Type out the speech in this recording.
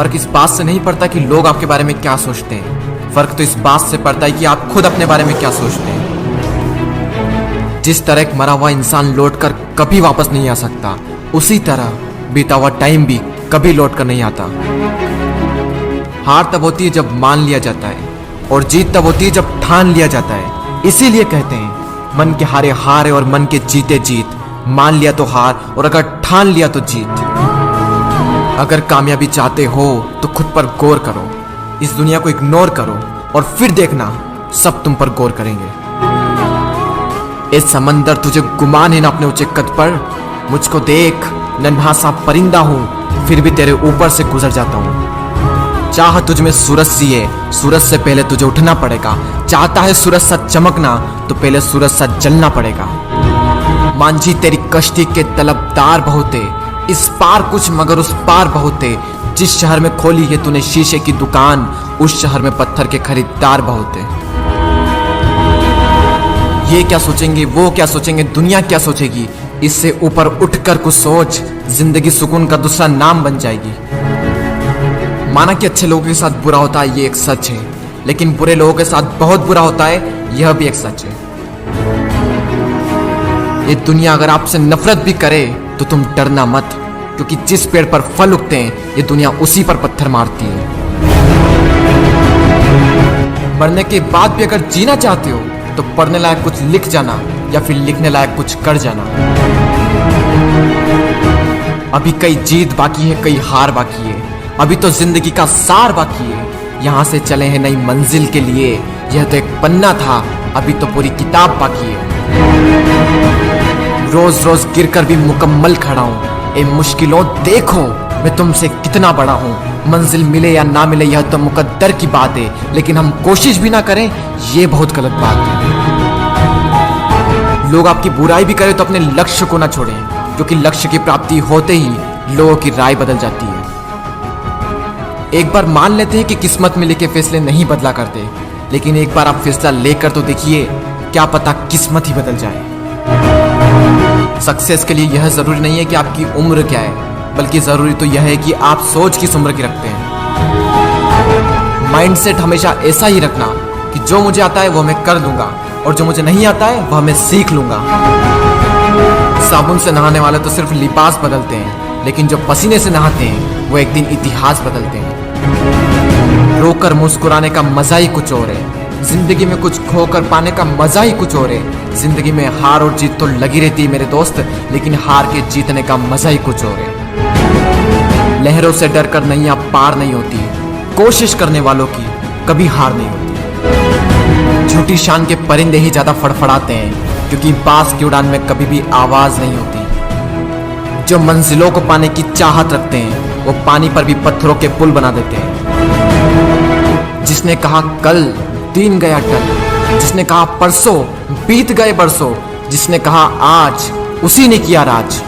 फर्क इस बात से नहीं पड़ता कि लोग आपके बारे में क्या सोचते हैं, फर्क तो इस बात से पड़ता है कि आप खुद अपने बारे में क्या सोचते हैं। जिस तरह एक मरा हुआ इंसान लौटकर कभी वापस नहीं आ सकता, उसी तरह बीता हुआ टाइम भी कभी लौट कर नहीं आता। हार तब होती है जब मान लिया जाता है, और जीत तब होती है जब ठान लिया जाता है। इसीलिए कहते हैं मन के हारे हार है और मन के जीते जीत। मान लिया तो हार, और अगर ठान लिया तो जीत। अगर कामयाबी चाहते हो तो खुद पर गौर करो, इस दुनिया को इग्नोर करो, और फिर देखना सब तुम पर गौर करेंगे। इस समंदर तुझे गुमान है ना अपने ऊंचे कद पर। मुझको देख, नन्हा सा परिंदा हूं, फिर भी तेरे ऊपर से गुजर जाता हूं। चाह तुझ में सूरज सी है, सूरज से पहले तुझे उठना पड़ेगा। चाहता है सूरज सा चमकना, तो पहले सूरज सा जलना पड़ेगा। मांझी तेरी कश्ती के तलबदार बहुत है, इस पार कुछ मगर उस पार बहुत है। जिस शहर में खोली है तूने शीशे की दुकान, उस शहर में पत्थर के खरीदार बहुत है। ये क्या सोचेंगे, वो क्या सोचेंगे, दुनिया क्या सोचेगी, इससे ऊपर उठकर कुछ सोच। जिंदगी सुकून का दूसरा नाम बन जाएगी। माना कि अच्छे लोगों के साथ बुरा होता है, ये एक सच है, लेकिन बुरे लोगों के साथ बहुत बुरा होता है, यह भी एक सच है। ये दुनिया अगर आपसे नफरत भी करे तो तुम डरना मत, क्योंकि जिस पेड़ पर फल उगते हैं ये दुनिया उसी पर पत्थर मारती है। मरने के बाद भी अगर जीना चाहते हो तो पढ़ने लायक कुछ लिख जाना, या फिर लिखने लायक कुछ कर जाना। अभी कई जीत बाकी है, कई हार बाकी है, अभी तो जिंदगी का सार बाकी है। यहाँ से चले हैं नई मंजिल के लिए, यह तो एक पन्ना था, अभी तो पूरी किताब बाकी है। रोज रोज गिरकर भी मुकम्मल खड़ा हूँ। ए मुश्किलों देखो मैं तुमसे कितना बड़ा हूँ। मंजिल मिले या ना मिले यह तो मुकद्दर की बात है, लेकिन हम कोशिश भी ना करें ये बहुत गलत बात है। लोग आपकी बुराई भी करें तो अपने लक्ष्य को ना छोड़ें, क्योंकि लक्ष्य की प्राप्ति होते ही लोगों की राय बदल जाती है। एक बार मान लेते हैं कि किस्मत में लिखे फैसले नहीं बदला करते, लेकिन एक बार आप फैसला लेकर तो देखिए, क्या पता किस्मत ही बदल जाए। सक्सेस के लिए यह जरूरी नहीं है कि आपकी उम्र क्या है, बल्कि जरूरी तो यह है कि आप सोच किस उम्र की रखते हैं। माइंडसेट हमेशा ऐसा ही रखना कि जो मुझे आता है वो मैं कर दूंगा, और जो मुझे नहीं आता है वह मैं सीख लूंगा। साबुन से नहाने वाले तो सिर्फ लिबास बदलते हैं, लेकिन जो पसीने से नहाते हैं वो एक दिन इतिहास बदलते हैं। रोकर मुस्कुराने का मजा ही कुछ और है, जिंदगी में कुछ खोकर पाने का मजा ही कुछ और है। जिंदगी में हार और जीत तो लगी रहती है मेरे दोस्त, लेकिन हार के जीतने का मजा ही कुछ और है। लहरों से डरकर नैया पार नहीं होती, कोशिश करने वालों की कभी हार नहीं होती। झूठी शान के परिंदे ही ज्यादा फड़फड़ाते हैं, क्योंकि बाज की उड़ान में कभी भी आवाज नहीं होती। जो मंजिलों को पाने की चाहत रखते हैं वो पानी पर भी पत्थरों के पुल बना देते हैं। जिसने कहा कल दिन गया टल, जिसने कहा परसों बीत गए बरसों, जिसने कहा आज उसी ने किया राज।